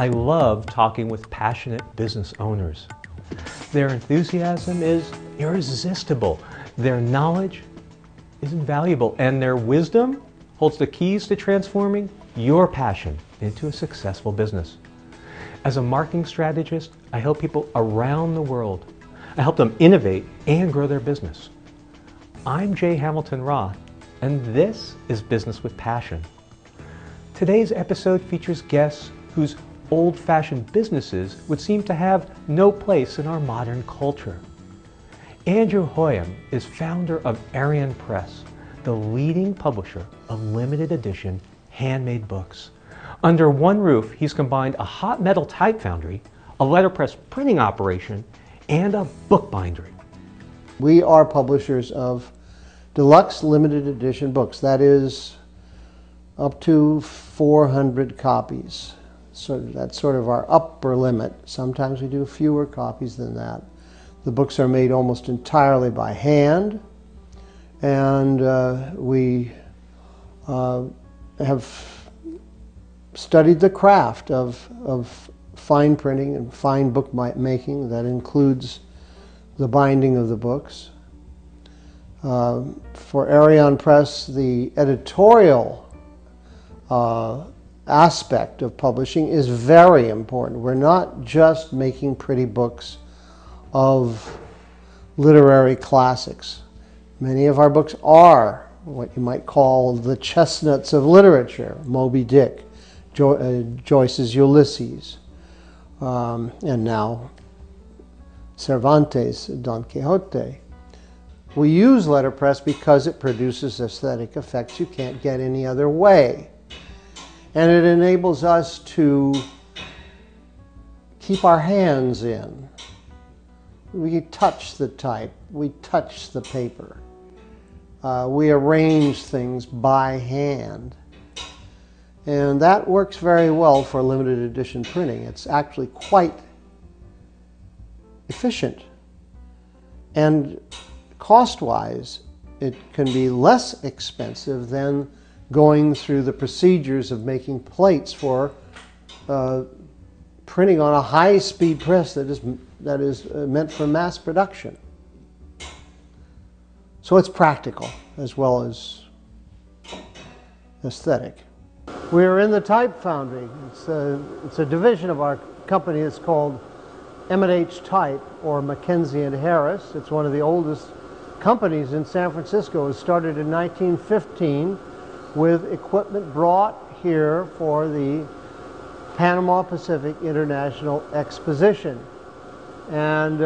I love talking with passionate business owners. Their enthusiasm is irresistible, their knowledge is invaluable, and their wisdom holds the keys to transforming your passion into a successful business. As a marketing strategist, I help people around the world. I help them innovate and grow their business. I'm Jay Hamilton Roth, and this is Business with Passion. Today's episode features guests whose old-fashioned businesses would seem to have no place in our modern culture. Andrew Hoyem is founder of Arion Press, the leading publisher of limited edition handmade books. Under one roof, he's combined a hot metal type foundry, a letterpress printing operation, and a book bindery. We are publishers of deluxe limited edition books. That is up to 400 copies. So that's sort of our upper limit. Sometimes we do fewer copies than that. The books are made almost entirely by hand, and we have studied the craft of fine printing and fine book making. That includes the binding of the books. For Arion Press, the editorial aspect of publishing is very important. We're not just making pretty books of literary classics. Many of our books are what you might call the chestnuts of literature: Moby Dick, Joyce's Ulysses, and now Cervantes' Don Quixote. We use letterpress because it produces aesthetic effects you can't get any other way. And it enables us to keep our hands in. We touch the type, we touch the paper. We arrange things by hand. And that works very well for limited edition printing. It's actually quite efficient. And cost-wise, it can be less expensive than going through the procedures of making plates for printing on a high-speed press that is meant for mass production. So it's practical as well as aesthetic. We're in the type foundry. It's a division of our company. It's called M&H Type, or Mackenzie and Harris. It's one of the oldest companies in San Francisco. It started in 1915 with equipment brought here for the Panama Pacific International Exposition. And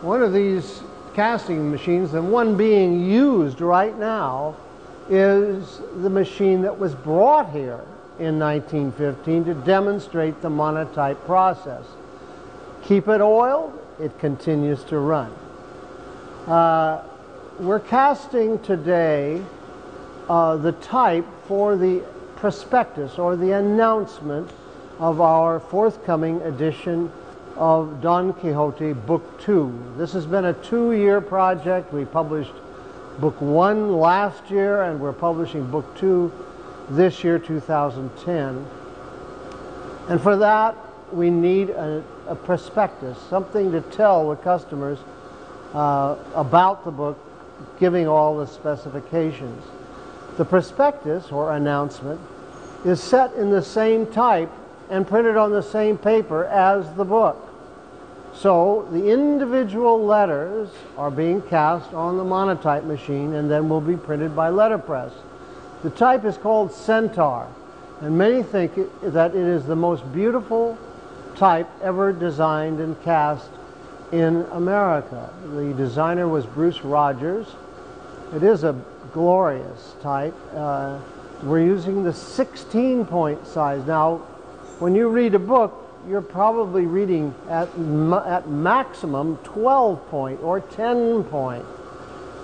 one of these casting machines, the one being used right now, is the machine that was brought here in 1915 to demonstrate the monotype process. Keep it oiled, it continues to run. We're casting today the type for the prospectus, or the announcement, of our forthcoming edition of Don Quixote Book 2. This has been a 2-year project. We published Book 1 last year, and we're publishing Book 2 this year, 2010. And for that, we need a prospectus, something to tell the customers about the book, giving all the specifications. The prospectus, or announcement, is set in the same type and printed on the same paper as the book. So the individual letters are being cast on the monotype machine and then will be printed by letterpress. The type is called Centaur, and many think that it is the most beautiful type ever designed and cast in America. The designer was Bruce Rogers. It is a glorious type. We're using the 16-point size. Now, when you read a book, you're probably reading at maximum 12-point or 10-point.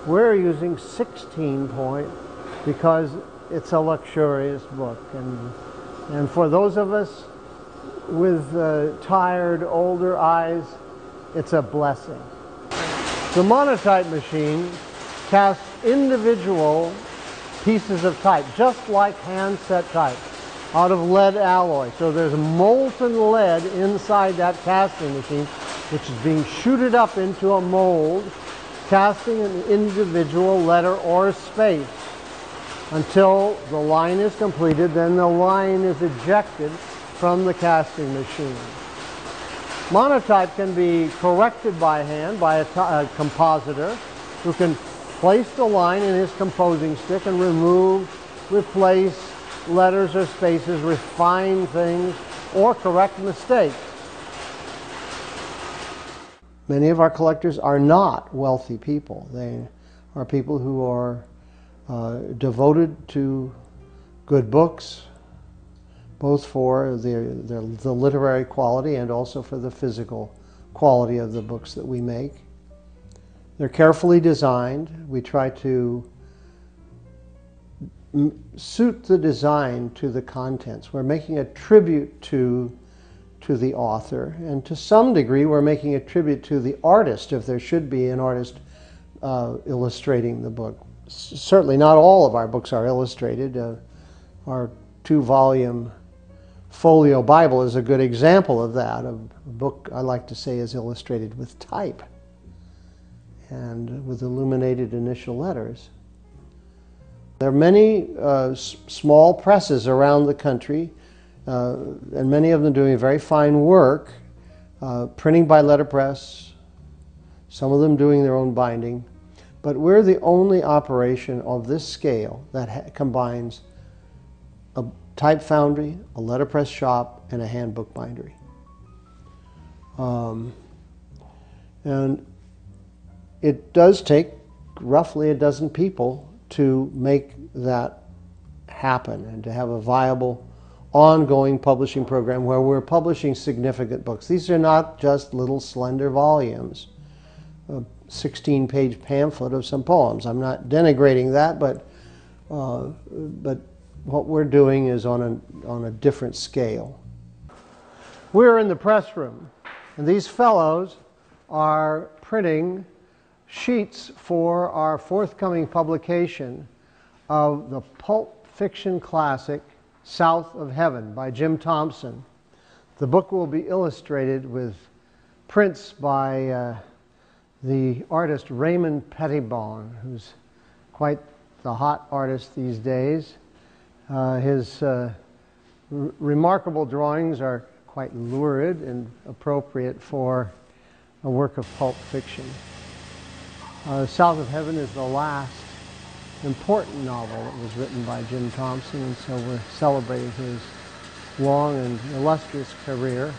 We're using 16-point because it's a luxurious book. And for those of us with tired, older eyes, it's a blessing. The monotype machine casts individual pieces of type, just like hand-set type. out of lead alloy. So there's molten lead inside that casting machine, which is being shooted up into a mold, casting an individual letter or space until the line is completed. Then the line is ejected from the casting machine. Monotype can be corrected by hand by a compositor who can place the line in his composing stick and remove, replace letters or spaces, refine things, or correct mistakes. Many of our collectors are not wealthy people. They are people who are devoted to good books, both for the literary quality and also for the physical quality of the books that we make. They're carefully designed. We try to suit the design to the contents. We're making a tribute to the author, and to some degree we're making a tribute to the artist, if there should be an artist illustrating the book. Certainly not all of our books are illustrated. Our 2-volume folio Bible is a good example of that. A book I like to say is illustrated with type and with illuminated initial letters. There are many small presses around the country, and many of them doing very fine work, printing by letterpress, some of them doing their own binding. But we're the only operation of this scale that combines a type foundry, a letterpress shop, and a handbook bindery. And it does take roughly a dozen people to make that happen and to have a viable ongoing publishing program where we're publishing significant books. These are not just little slender volumes, a 16-page pamphlet of some poems. I'm not denigrating that, but what we're doing is on a different scale. We're in the press room, and these fellows are printing sheets for our forthcoming publication of the pulp fiction classic South of Heaven by Jim Thompson. The book will be illustrated with prints by the artist Raymond Pettibon, who's quite the hot artist these days. His remarkable drawings are quite lurid and appropriate for a work of pulp fiction. South of Heaven is the last important novel that was written by Jim Thompson, and so we're celebrating his long and illustrious career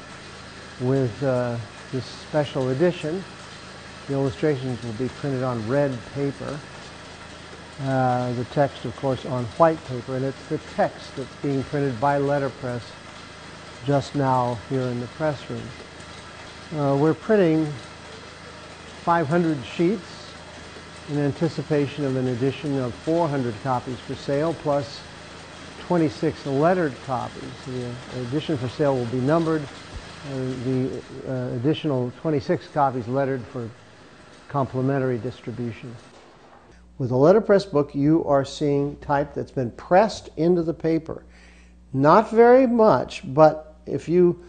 with this special edition. The illustrations will be printed on red paper. The text, of course, on white paper, and it's the text that's being printed by letterpress just now here in the press room. We're printing 500 sheets in anticipation of an edition of 400 copies for sale, plus 26 lettered copies. The edition for sale will be numbered, the additional 26 copies lettered for complimentary distribution. With a letterpress book, you are seeing type that's been pressed into the paper. Not very much, but if you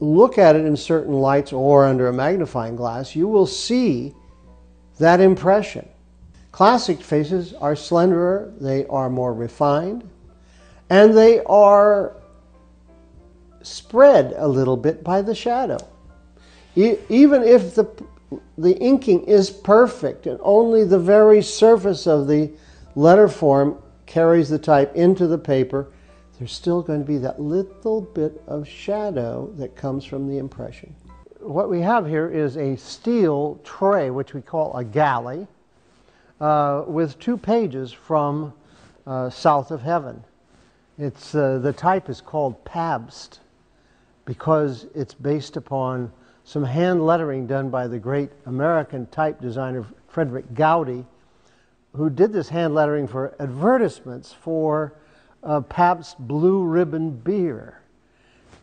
look at it in certain lights or under a magnifying glass, you will see that impression. Classic faces are slenderer, they are more refined, and they are spread a little bit by the shadow. Even if the inking is perfect and only the very surface of the letter form carries the type into the paper, there's still going to be that little bit of shadow that comes from the impression. What we have here is a steel tray, which we call a galley, with 2 pages from South of Heaven. It's, the type is called Pabst because it's based upon some hand lettering done by the great American type designer Frederick Gowdy, who did this hand lettering for advertisements for Pabst Blue Ribbon beer.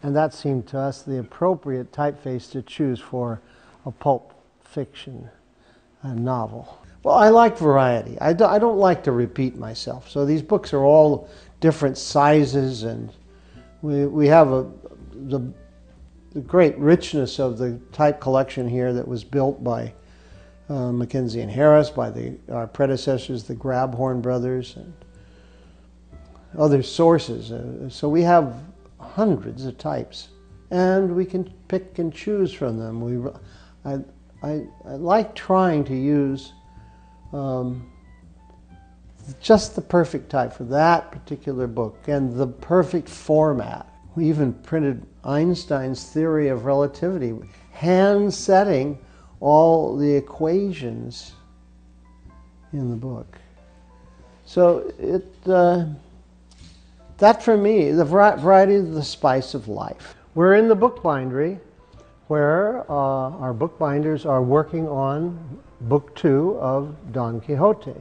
And that seemed to us the appropriate typeface to choose for a pulp fiction novel. Well, I like variety. I don't like to repeat myself. So these books are all different sizes and We have the great richness of the type collection here that was built by Mackenzie and Harris, by our predecessors, the Grabhorn brothers, and other sources. So we have hundreds of types, and we can pick and choose from them. I like trying to use just the perfect type for that particular book and the perfect format. We even printed Einstein's theory of relativity, hand setting all the equations in the book. So that for me, the variety is the spice of life. We're in the bookbindery where our bookbinders are working on book 2 of Don Quixote.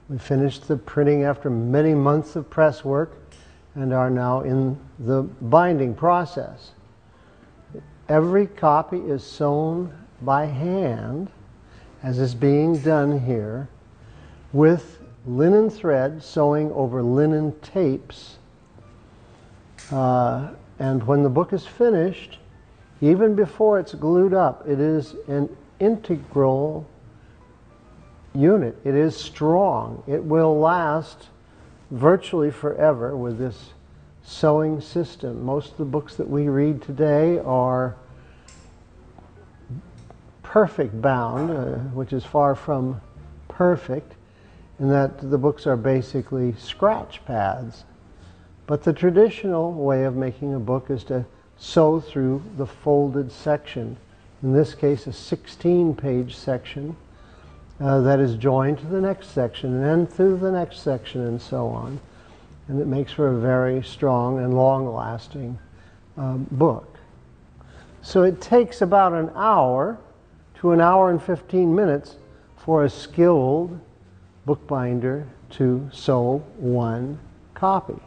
We finished the printing after many months of press work and are now in the binding process. Every copy is sewn by hand, as is being done here, with linen thread sewing over linen tapes. And when the book is finished, even before it's glued up, it is an integral unit. It is strong. It will last virtually forever with this sewing system. Most of the books that we read today are perfect bound, which is far from perfect, in that the books are basically scratch pads. But the traditional way of making a book is to sew through the folded section. In this case, a 16-page section that is joined to the next section, and then through the next section, and so on. And it makes for a very strong and long-lasting book. So it takes about an hour to an hour and 15 minutes for a skilled bookbinder to sew one copy.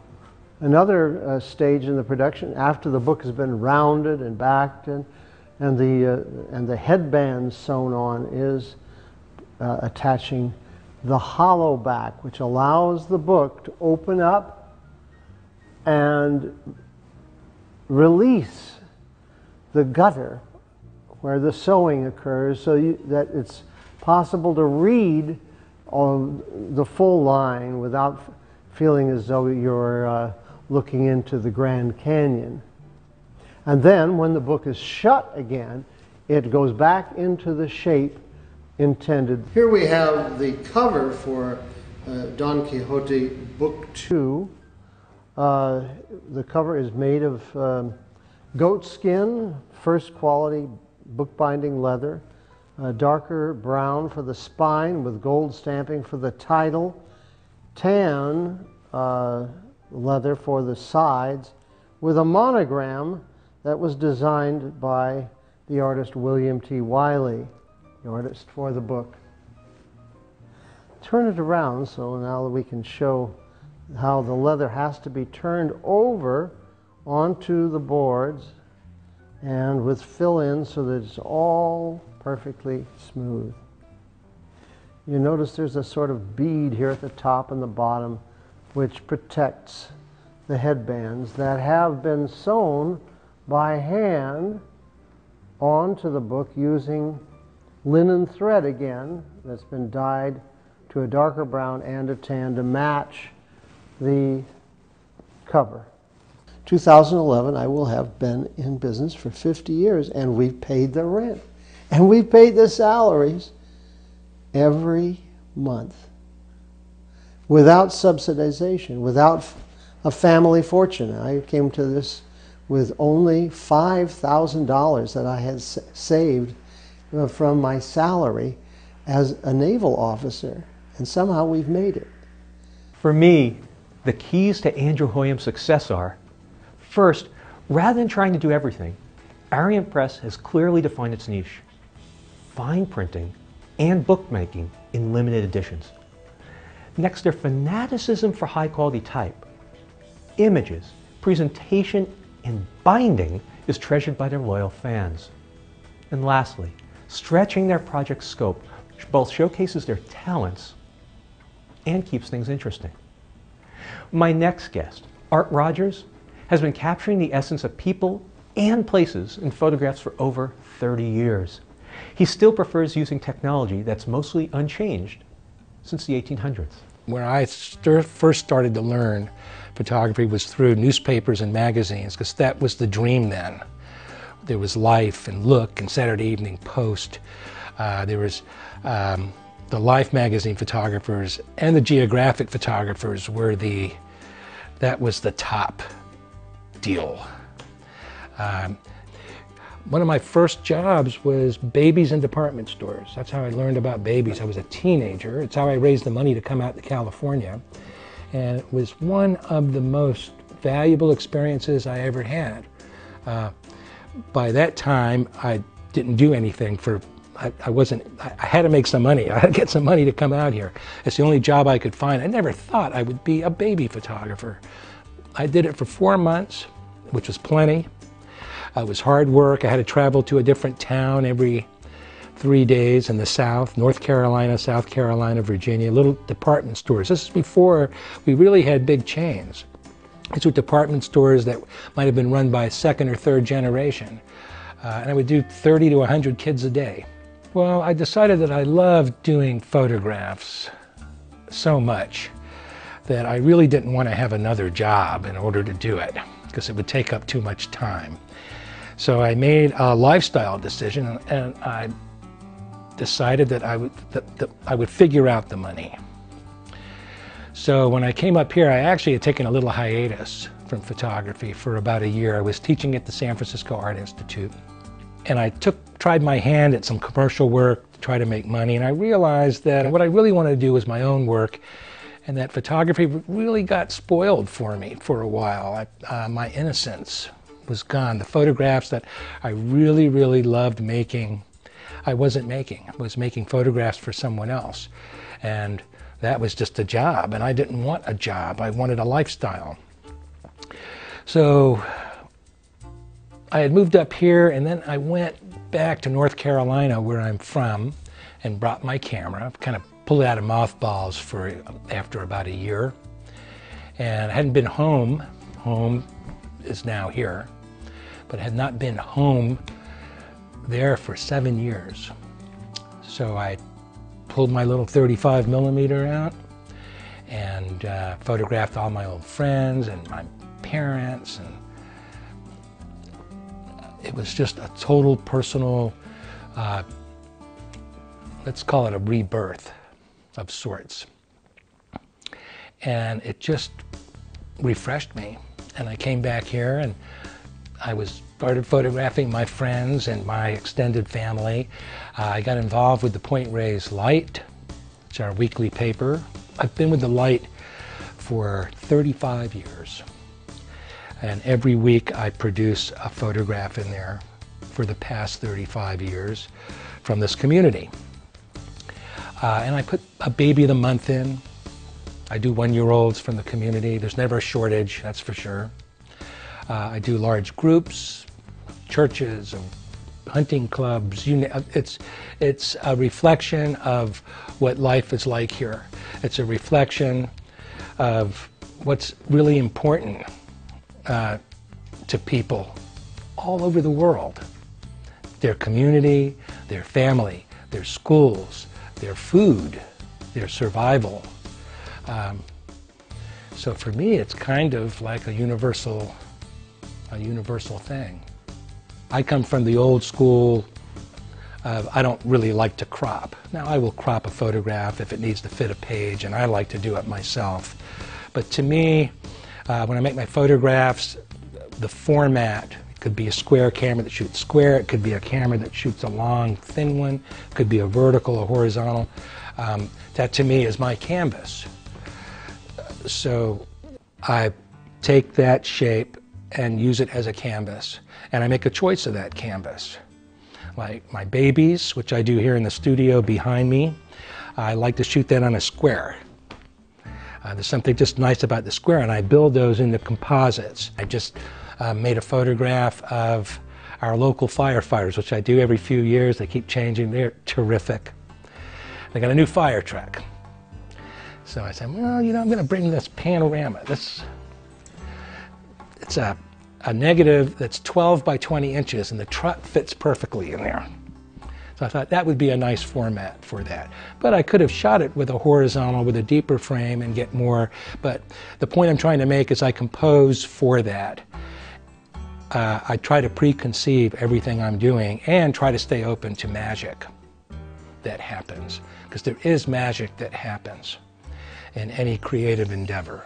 Another stage in the production, after the book has been rounded and backed and the headbands sewn on, is attaching the hollow back, which allows the book to open up and release the gutter where the sewing occurs, so that it's possible to read on the full line without feeling as though you're looking into the Grand Canyon. And then when the book is shut again, it goes back into the shape intended. Here we have the cover for Don Quixote Book 2. The cover is made of goat skin, first quality bookbinding leather, darker brown for the spine with gold stamping for the title, tan leather for the sides, with a monogram that was designed by the artist William T. Wiley, the artist for the book. Turn it around so now that we can show how the leather has to be turned over onto the boards and with fill-in so that it's all perfectly smooth. You notice there's a sort of bead here at the top and the bottom which protects the headbands that have been sewn by hand onto the book using linen thread again that's been dyed to a darker brown and a tan to match the cover. 2011, I will have been in business for 50 years, and we've paid the rent. And we've paid the salaries every month without subsidization, without a family fortune. I came to this with only $5,000 that I had saved from my salary as a naval officer, and somehow we've made it. For me, the keys to Andrew Hoyem's success are, first, rather than trying to do everything, Arion Press has clearly defined its niche: fine printing and bookmaking in limited editions. Next, their fanaticism for high-quality type, images, presentation, and binding is treasured by their loyal fans. And lastly, stretching their project scope both showcases their talents and keeps things interesting. My next guest, Art Rogers, has been capturing the essence of people and places in photographs for over 30 years. He still prefers using technology that's mostly unchanged since the 1800s. When I first started to learn photography was through newspapers and magazines, because that was the dream then. There was Life and Look and Saturday Evening Post. There was the Life magazine photographers and the Geographic photographers were that was the top deal. One of my first jobs was babies in department stores. That's how I learned about babies. I was a teenager. It's how I raised the money to come out to California. And it was one of the most valuable experiences I ever had. By that time, I didn't do anything for, I had to make some money. I had to get some money to come out here. It's the only job I could find. I never thought I would be a baby photographer. I did it for 4 months, which was plenty. It was hard work. I had to travel to a different town every 3 days in the South, North Carolina, South Carolina, Virginia, little department stores. This is before we really had big chains. These were department stores that might have been run by second or third generation. And I would do 30 to 100 kids a day. Well, I decided that I loved doing photographs so much that I really didn't want to have another job in order to do it, because it would take up too much time. So I made a lifestyle decision, and I decided that I would figure out the money. So when I came up here, I actually had taken a little hiatus from photography for about a year. I was teaching at the San Francisco Art Institute, and I tried my hand at some commercial work to try to make money, and I realized that what I really wanted to do was my own work, and that photography really got spoiled for me for a while. My innocence was gone. The photographs that I really, really loved making, I wasn't making. I was making photographs for someone else. And that was just a job, and I didn't want a job. I wanted a lifestyle. So I had moved up here, and then I went back to North Carolina, where I'm from, and brought my camera, kind of pulled it out of mothballs after about a year. And I hadn't been home. Home is now here, but had not been home there for 7 years. So I pulled my little 35mm out and photographed all my old friends and my parents, and it was just a total personal, let's call it a rebirth of sorts. And it just refreshed me. And I came back here, and I started photographing my friends and my extended family. I got involved with the Point Reyes Light. It's our weekly paper. I've been with the Light for 35 years. And every week I produce a photograph in there for the past 35 years from this community. And I put a baby of the month in. I do 1-year-olds from the community. There's never a shortage, that's for sure. I do large groups, churches, hunting clubs. It's a reflection of what life is like here. It's a reflection of what's really important to people all over the world. Their community, their family, their schools, their food, their survival. So for me, it's kind of like a universal thing. I come from the old school. I don't really like to crop. Now, I will crop a photograph if it needs to fit a page, and I like to do it myself. But to me, when I make my photographs, the format could be a square camera that shoots square. It could be a camera that shoots a long, thin one. It could be a vertical or horizontal. That to me is my canvas. So I take that shape and use it as a canvas. And I make a choice of that canvas. Like my babies, which I do here in the studio behind me, I like to shoot that on a square. There's something just nice about the square, and I build those into composites. I just made a photograph of our local firefighters, which I do every few years. They keep changing. They're terrific. They got a new fire truck. So I said, well, you know, I'm going to bring this panorama. It's a a negative that's 12 by 20 inches, and the truck fits perfectly in there. So I thought that would be a nice format for that. But I could have shot it with a horizontal with a deeper frame and get more. But the point I'm trying to make is I compose for that. I try to preconceive everything I'm doing and try to stay open to magic that happens. Because there is magic that happens in any creative endeavor.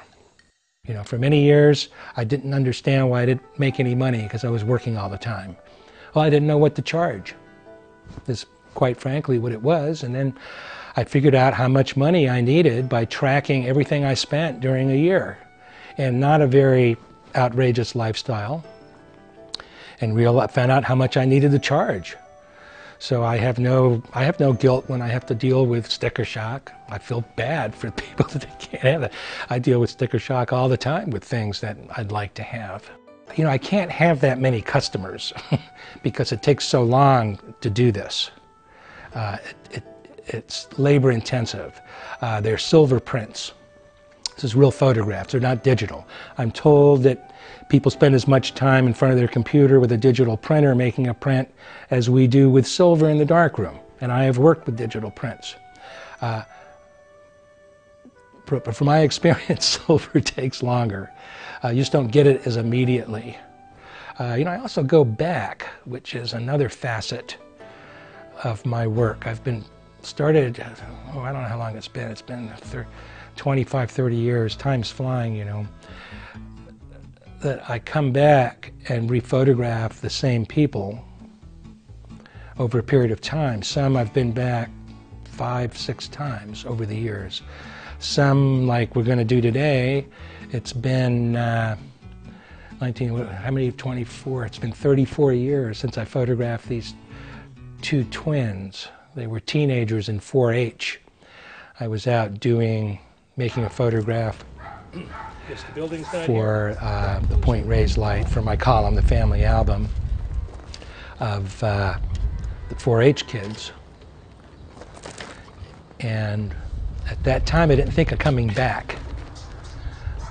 You know, for many years, I didn't understand why I didn't make any money because I was working all the time. Well, I didn't know what to charge. Is quite frankly what it was. And then I figured out how much money I needed by tracking everything I spent during a year. And not a very outrageous lifestyle. And found out how much I needed to charge. So I have no guilt when I have to deal with sticker shock. I feel bad for people that can't have it. I deal with sticker shock all the time with things that I'd like to have. You know, I can't have that many customers because it takes so long to do this. It's labor intensive. They're silver prints. This is real photographs, they're not digital. I'm told that people spend as much time in front of their computer with a digital printer making a print as we do with silver in the darkroom. And I have worked with digital prints. But from my experience, silver takes longer. You just don't get it as immediately. You know, I also go back, which is another facet of my work. I've been started, I don't know how long it's been. It's been 25, 30 years. Time's flying, you know. That I come back and rephotograph the same people over a period of time. Some I've been back 5, 6 times over the years. Some, like we're going to do today, it's been 24? It's been 34 years since I photographed these 2 twins. They were teenagers in 4-H. I was out making a photograph for the Point Reyes Light for my column, the family album, of the 4-H kids. And at that time I didn't think of coming back.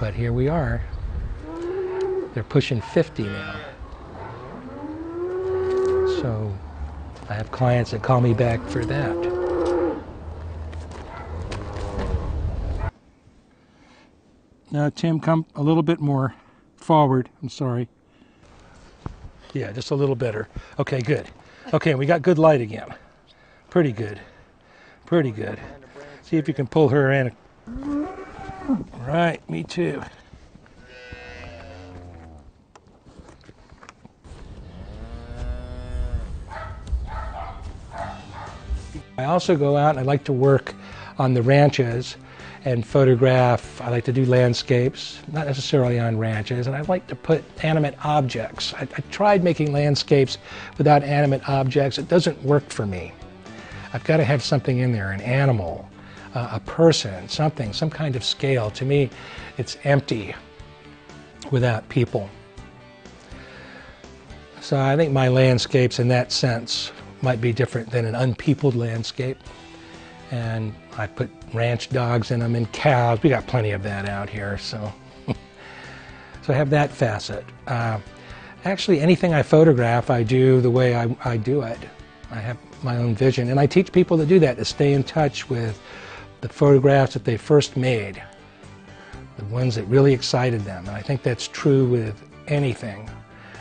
But here we are. They're pushing 50 now. So I have clients that call me back for that. Now, Tim, come a little bit more forward. I'm sorry. Yeah, just a little better. Okay, good. Okay, we got good light again. Pretty good. Pretty good. See if you can pull her in. Right, me too. I also go out and I like to work on the ranches and photograph. I like to do landscapes, not necessarily on ranches, and I like to put animate objects. I tried making landscapes without animate objects. It doesn't work for me. I've got to have something in there, an animal, a person, something, some kind of scale. To me, it's empty without people. So I think my landscapes in that sense might be different than an unpeopled landscape. And I put ranch dogs in them and cows. We got plenty of that out here, so so I have that facet. Actually, anything I photograph, I do the way I do it. I have my own vision, and I teach people to do that, to stay in touch with the photographs that they first made, the ones that really excited them. And I think that's true with anything.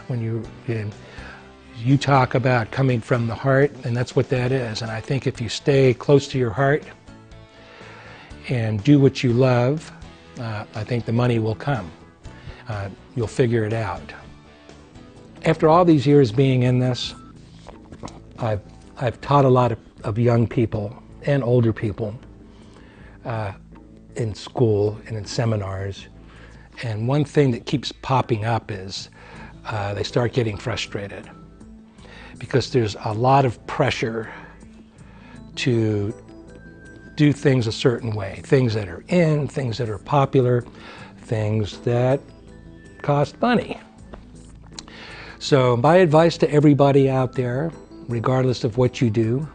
When you talk about coming from the heart, and that's what that is. And I think if you stay close to your heart and do what you love, I think the money will come. You'll figure it out. After all these years being in this, I've taught a lot of young people and older people in school and in seminars. And one thing that keeps popping up is they start getting frustrated, because there's a lot of pressure to do things a certain way. Things that are in, things that are popular, things that cost money. So my advice to everybody out there, regardless of what you do,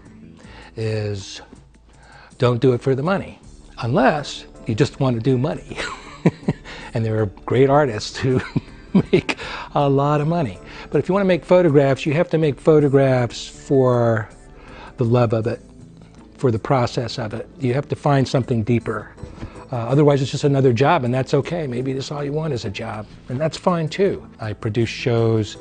is don't do it for the money, unless you just want to do money. And there are great artists who make a lot of money. But if you want to make photographs, you have to make photographs for the love of it, for the process of it. You have to find something deeper. Otherwise, it's just another job, and that's okay. Maybe that's all you want is a job, and that's fine too. I produce shows.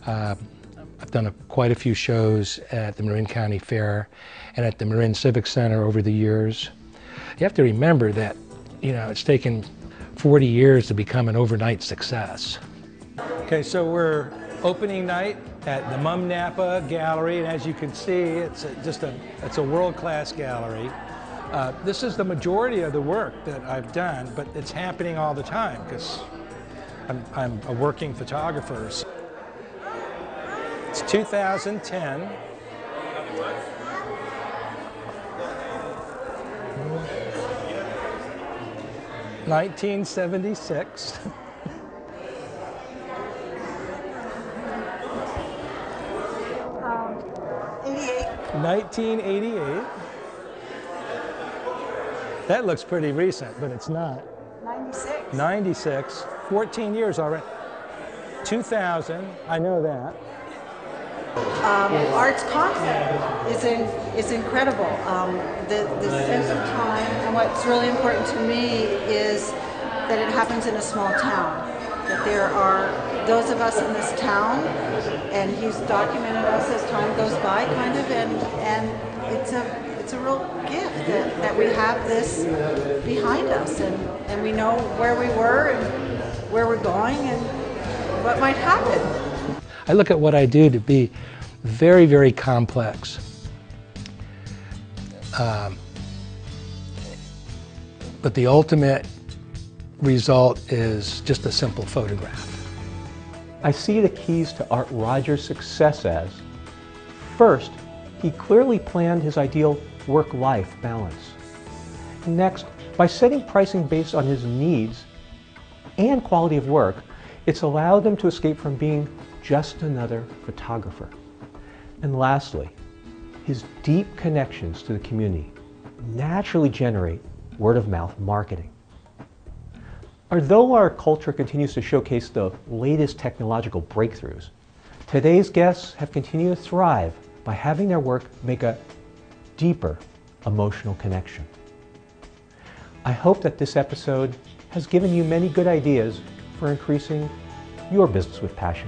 I've done quite a few shows at the Marin County Fair and at the Marin Civic Center over the years. You have to remember that, you know, it's taken 40 years to become an overnight success. Okay, so we're opening night at the Mum Napa Gallery, and as you can see, it's a world-class gallery. This is the majority of the work that I've done, but it's happening all the time because I'm a working photographer. It's 2010. (1976). 1988. That looks pretty recent, but it's not. 96. 96. 14 years already. 2000. I know that. Art's concept is incredible. The sense of time, and what's really important to me is that it happens in a small town. That there are those of us in this town, and he's documented us as time goes by, kind of, and it's a real gift that we have this behind us, and we know where we were and where we're going and what might happen. I look at what I do to be very, very complex. But the ultimate result is just a simple photograph. I see the keys to Art Rogers' success as, first, he clearly planned his ideal work-life balance. Next, by setting pricing based on his needs and quality of work, it's allowed him to escape from being just another photographer. And lastly, his deep connections to the community naturally generate word-of-mouth marketing. Although our culture continues to showcase the latest technological breakthroughs, today's guests have continued to thrive by having their work make a deeper emotional connection. I hope that this episode has given you many good ideas for increasing your business with passion.